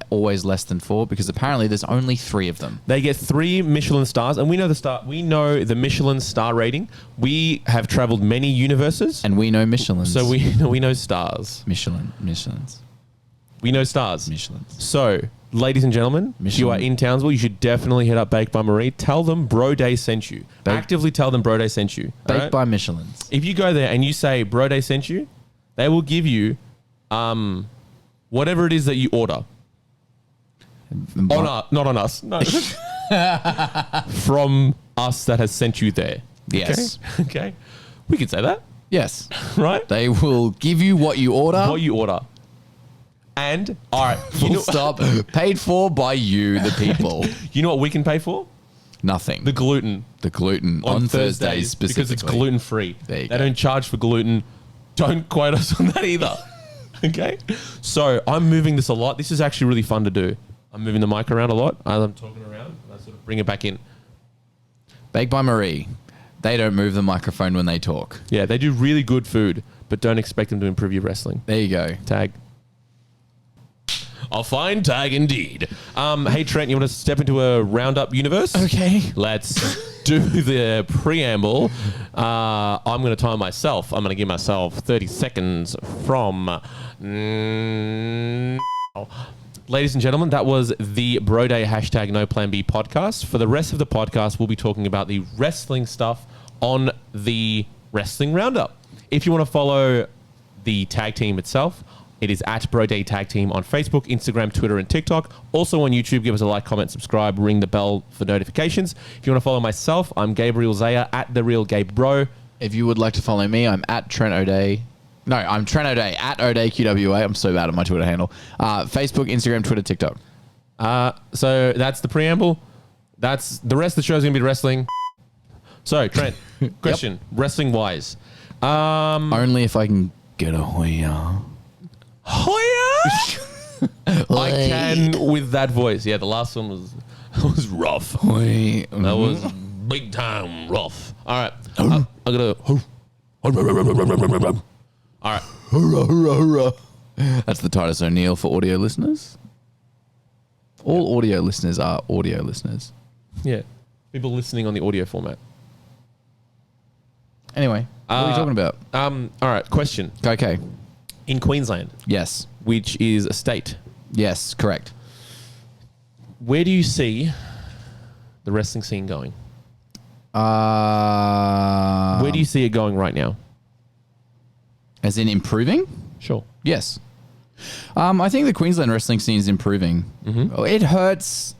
always less than 4 because apparently there's only 3 of them. They get 3 Michelin stars, and we know the Michelin star rating. We have traveled many universes, And we know Michelins. so we know stars. Michelins. We know stars. Michelins. So, ladies and gentlemen, if you are in Townsville, you should definitely hit up Baked by Marie. Tell them BroDay sent you. Actively tell them BroDay sent you. Baked alright? by Michelins. If you go there and you say BroDay sent you, they will give you whatever it is that you order. Not on us. No. From us that has sent you there. Yes. Okay. We can say that, Yes. right? They will give you what you order. What you order. And, all right. Full stop. Paid for by you, the people. You know what we can pay for? Nothing. The gluten. The gluten on Thursdays specifically. Because it's gluten free. There you They go. don't charge for gluten. Don't quote us on that either. Okay? So I'm moving this a lot. This is actually really fun to do. I'm moving the mic around a lot as I'm talking around. And I sort of bring it back in. Baked by Marie. They don't move the microphone when they talk. Yeah, they do really good food, but don't expect them to improve your wrestling. There you go. Tag. A fine tag indeed. Hey, Trent, you want to step into a roundup universe? Okay. Let's do the preamble. I'm going to time myself. I'm going to give myself 30 seconds from now. Ladies and gentlemen, that was the BroDay #NoPlanB podcast. For the rest of the podcast, we'll be talking about the wrestling stuff on the Wrestling Roundup. If you want to follow the tag team itself, it is at BroDay Tag Team on Facebook, Instagram, Twitter, and TikTok. Also on YouTube, give us a like, comment, subscribe, ring the bell for notifications. If you want to follow myself, I'm Gabriel Zaya at The Real Gabe Bro. If you would like to follow me, I'm at Trent O'Day. No, I'm Trent O'Day at O'Day QWA. I'm so bad at my Twitter handle. Facebook, Instagram, Twitter, TikTok. So that's the preamble. That's the rest of the show is going to be wrestling. So, Trent, question, wrestling-wise. Only if I can get a Hoya. Hoya! I can with that voice. Yeah, the last one was rough. Hoya. That was big time rough. All right. I got to... All right. Hurrah, hurrah, hurrah. That's the Titus O'Neill for audio listeners. All audio listeners are audio listeners. Yeah. People listening on the audio format. Anyway, what are we talking about? All right. Question. Okay. In Queensland, Yes. which is a state, Yes, correct. where do you see the wrestling scene going? Where do you see it going right now? As in improving? Sure. Yes. I think the Queensland wrestling scene is improving. It hurts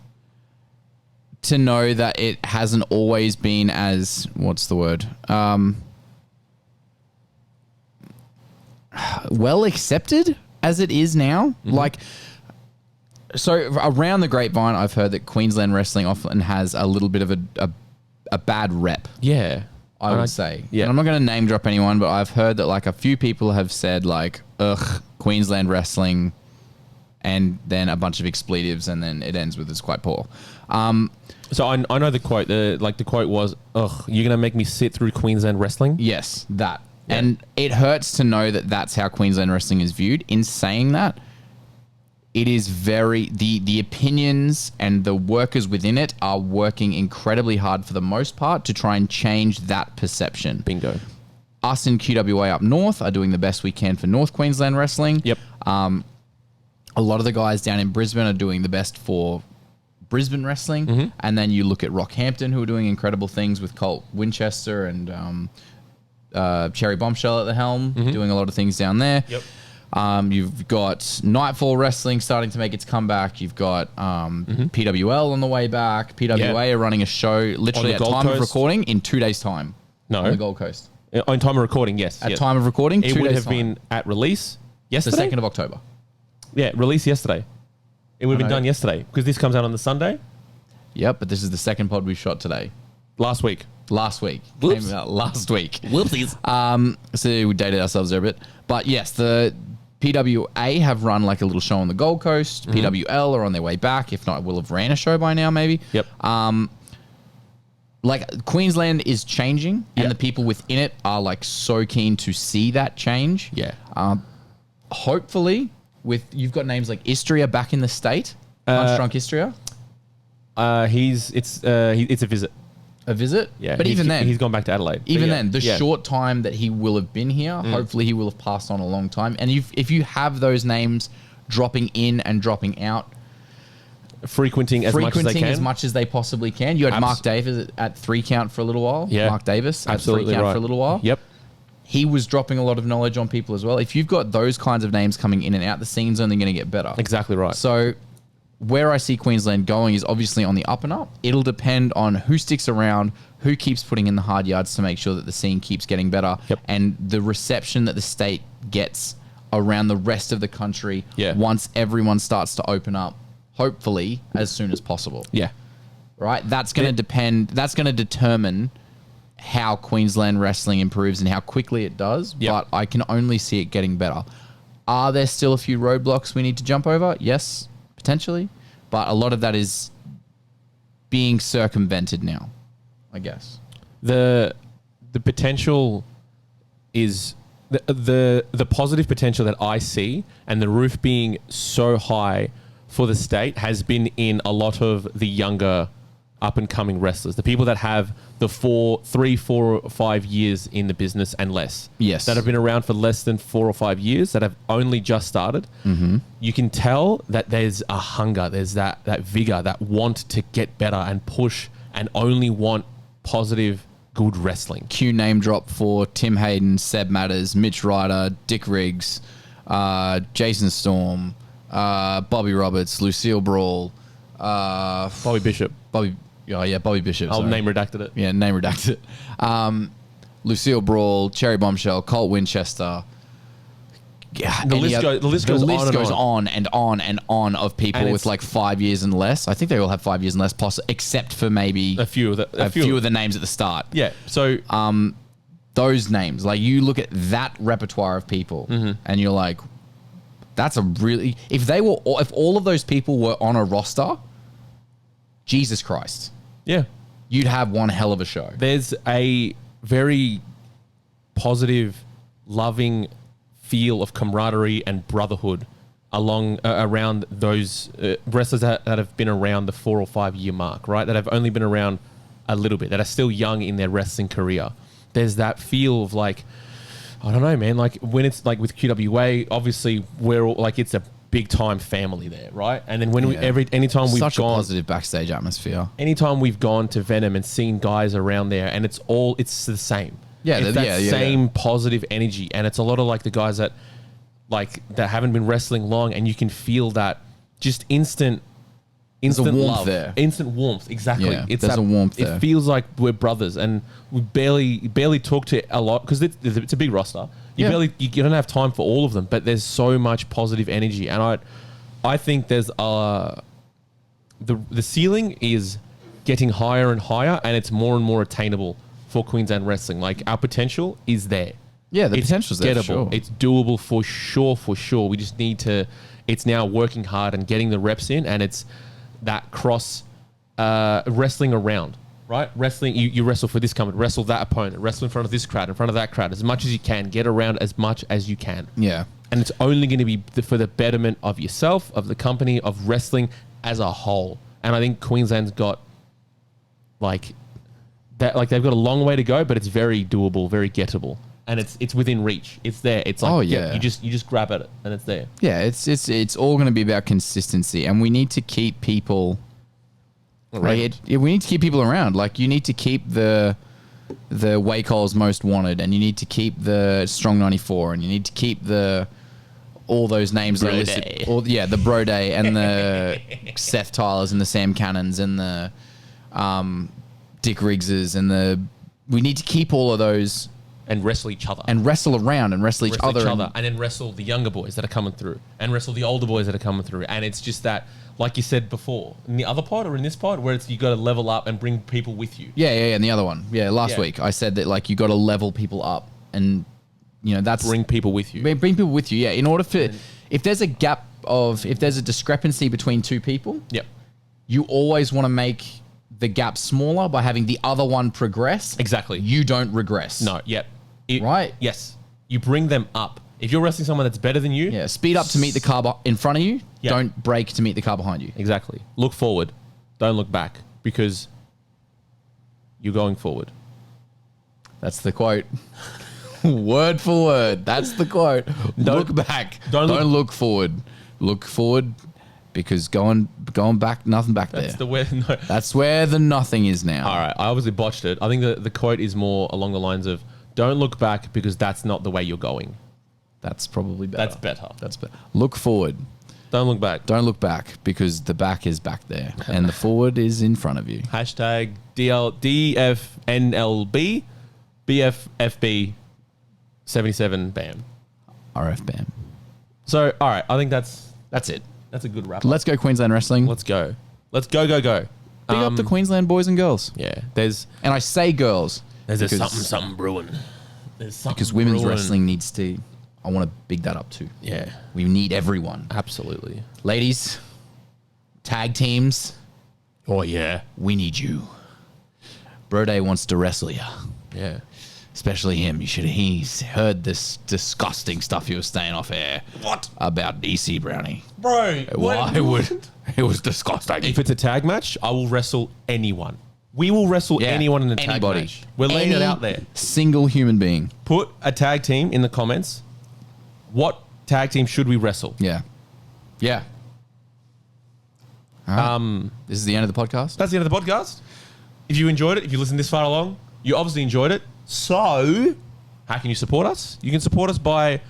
to know that it hasn't always been as, what's the word? Well accepted as it is now. Like, so around the grapevine, I've heard that Queensland wrestling often has a little bit of a bad rep. Yeah. I would say. Yeah. And I'm not going to name drop anyone, but I've heard that like a few people have said like, ugh, Queensland wrestling, and then a bunch of expletives, and then it ends with it's quite poor. So I know the quote. The quote was, "Ugh, you're gonna make me sit through Queensland wrestling." Yes, that. Yeah. And it hurts to know that that's how Queensland wrestling is viewed. In saying that, it is very, the opinions and the workers within it are working incredibly hard for the most part to try and change that perception. Bingo. Us in QWA up north are doing the best we can for North Queensland wrestling. Yep. A lot of the guys down in Brisbane are doing the best for Brisbane wrestling. And then you look at Rockhampton, who are doing incredible things with Colt Winchester and Cherry Bombshell at the helm, doing a lot of things down there. Yep. You've got Nightfall Wrestling starting to make its comeback. You've got PWL on the way back. PWA are running a show literally at Gold time of Coast? recording in 2 days' time. No. On the Gold Coast. On time of recording, yes. At time of recording, it 2 would days' have time. been at release the yesterday. 2nd of October. Yeah, release yesterday. It would have been know. done yesterday because this comes out on the Sunday Yep, but this is the second pod we shot today. last week. Last week. Whoops. Came out last week. Whoopsies. So we dated ourselves there a bit. But yes, the PWA have run like a little show on the Gold Coast. PWL are on their way back. If not, will have ran a show by now, maybe. Yep. Like Queensland is changing, and the people within it are like so keen to see that change. Yeah. Hopefully, you've got names like Istria back in the state. Punch Drunk Istria. It's a visit. A visit? Yeah. But even then, he's gone back to Adelaide. even then, the short time that he will have been here, hopefully he will have passed on a long time. And if you have those names dropping in and dropping out, frequenting as much as they possibly can. You had Mark Davis at 3 count for a little while. Yeah. Mark Davis at 3 Absolutely count right. for a little while. Yep. He was dropping a lot of knowledge on people as well. If you've got those kinds of names coming in and out, the scene's only going to get better. Exactly right. So where I see Queensland going is obviously on the up and up. It'll depend on who sticks around, who keeps putting in the hard yards to make sure that the scene keeps getting better, and the reception that the state gets around the rest of the country once everyone starts to open up, hopefully as soon as possible. Yeah. Right? That's going to depend. That's going to determine how Queensland wrestling improves and how quickly it does. But I can only see it getting better. Are there still a few roadblocks we need to jump over? Yes, potentially. But a lot of that is being circumvented now, I guess. The potential is the positive potential that I see, and the roof being so high for the state has been in a lot of the younger up and coming wrestlers, the people that have the 3, 4, or 5 years in the business and less. Yes. That have been around for less than 4 or 5 years, that have only just started. Mm-hmm. You can tell that there's a hunger, there's that vigor, that want to get better and push and only want positive, good wrestling. Q name drop for Tim Hayden, Seb Matters, Mitch Ryder, Dick Riggs, Jason Storm, Bobby Roberts, Lucille Brawl, Bobby Bishop. Bobby Bishop. I'll sorry. name redacted it. Yeah, name redacted. Lucille Brawl, Cherry Bombshell, Colt Winchester. Yeah, The list goes on and on and on of people And with it's- like 5 years and less. I think they all have 5 years and less, except for maybe A few of the names at the start. Yeah. So Those names, like you look at that repertoire of people, and you're like, that's a really. If all of those people were on a roster, Jesus Christ, yeah, you'd have one hell of a show. there's a very positive, loving feel of camaraderie and brotherhood around those wrestlers that have been around the 4 or 5 year mark, right? That have only been around a little bit, that are still young in their wrestling career. There's that feel of like, I don't know, man. Like when it's like with QWA, obviously we're all, like, it's a big time family there, right? And then when anytime we've Such gone, a positive backstage atmosphere. anytime we've gone to Venom and seen guys around there, and it's the same. Yeah, it's yeah, that yeah, same positive energy, and it's a lot of like the guys that haven't been wrestling long, and you can feel that just instant a warmth love there. instant warmth. Exactly, Yeah, it's there's a warmth there. It feels like we're brothers, and we barely talk to a lot because it's a big roster. You don't have time for all of them, but there's so much positive energy, and I think there's the ceiling is getting higher and higher, and it's more and more attainable for Queensland wrestling. Like our potential is there. Yeah, the It's potential's there for gettable. sure. It's doable for sure. We just need to. It's now working hard and getting the reps in, and it's that cross wrestling around, right? Wrestling, you wrestle for this company, wrestle that opponent, wrestle in front of this crowd, in front of that crowd, as much as you can. Get around as much as you can. Yeah. And it's only going to be for the betterment of yourself, of the company, of wrestling as a whole. And I think Queensland's got like that. Like they've got a long way to go, but it's very doable, very gettable, and it's within reach. It's there. It's like you just grab at it, and it's there. Yeah, it's all going to be about consistency, and we need to keep people. Right. We need to keep people around. Like you need to keep the Wacoals Most Wanted, and you need to keep the Strong 94, and you need to keep all those names that are listed. BroDay. The BroDay and the Seth Tylers and the Sam Cannons and the Dick Riggses and we need to keep all of those And wrestle each other. and wrestle around and wrestle each other. and then wrestle the younger boys that are coming through, and wrestle the older boys that are coming through. And it's just that, like you said before, in the other pod or in this pod, where it's you got to level up and bring people with you. Yeah, and the other one. Yeah, last Yeah. week I said that like you got to level people up, and that's Bring people with you. bring people with you. Yeah, in order for if there's a discrepancy between two people, Yep. you always want to make the gap smaller by having the other one progress. Exactly. You don't regress. No. Yep. Right. Yes. You bring them up. If you're wrestling someone that's better than you, Yeah, speed up to meet the car in front of you. Yeah. Don't brake to meet the car behind you. exactly. Look forward. Don't look back because you're going forward. That's the quote. Word for word. That's the quote. Look back. don't Don't look- look forward. Look forward because going back, nothing back That's there. the way. No. That's where the nothing is now. All right, I obviously botched it. I think the quote is more along the lines of "Don't look back because that's not the way you're going." That's probably better. That's better. That's better. Look forward. Don't look back. Don't look back because the back is back there and the forward is in front of you. Hashtag DFNLB BFFB 77 BAM. RFBAM. So, all right, I think that's it. a good wrap. Let's go Queensland Wrestling. Let's go. Let's go. Big up the Queensland boys and girls. Yeah, there's And I say girls because- something brewing. There's something because women's brewing. wrestling needs to. I want to big that up too. Yeah, We need everyone. absolutely. Ladies, tag teams, Oh yeah, we need you. BroDay wants to wrestle you. yeah. Especially him. He's heard this disgusting stuff you were staying off air. What? About DC Brownie. Bro, Why would it was disgusting. If it's a tag match, I will wrestle anyone. We will wrestle Yeah, anyone in a tag anybody. match. We're laying it Any out there. Single human being. Put a tag team in the comments. What tag team should we wrestle? Yeah. Yeah. All right. This is the end of the podcast. That's the end of the podcast. If you enjoyed it, if you listened this far along, you obviously enjoyed it. So, how can you support us? You can support us by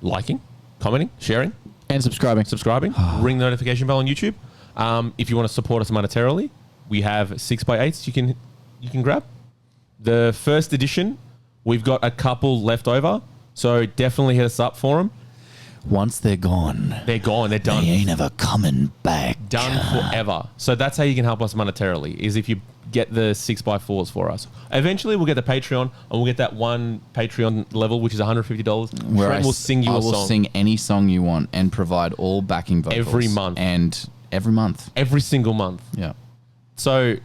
liking, commenting, sharing, And subscribing. subscribing, ring the notification bell on YouTube. If you want to support us monetarily, we have 6x8s you can grab. The first edition, we've got a couple left over, so definitely hit us up for them. Once they're gone, They're gone. They're done. they ain't ever coming back. Done forever. So that's how you can help us monetarily, is if you get the 6x4s for us. Eventually, we'll get the Patreon, and we'll get that one Patreon level, which is $150. Where Trent will sing you I a will song. sing any song you want and provide all backing vocals. Every month. And every month. every single month. Yeah. So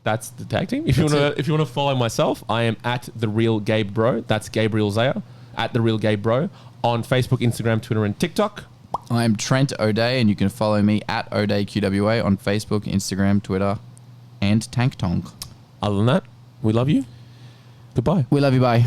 that's the tag team. If you want to follow myself, I am at The Real Gabe Bro. That's Gabriel Zaya, at The Real Gabe Bro, on Facebook, Instagram, Twitter, and TikTok. I'm Trent O'Day, and you can follow me at O'dayQWA on Facebook, Instagram, Twitter, and Tank Tonk. Other than that, we love you. Goodbye. We love you, bye.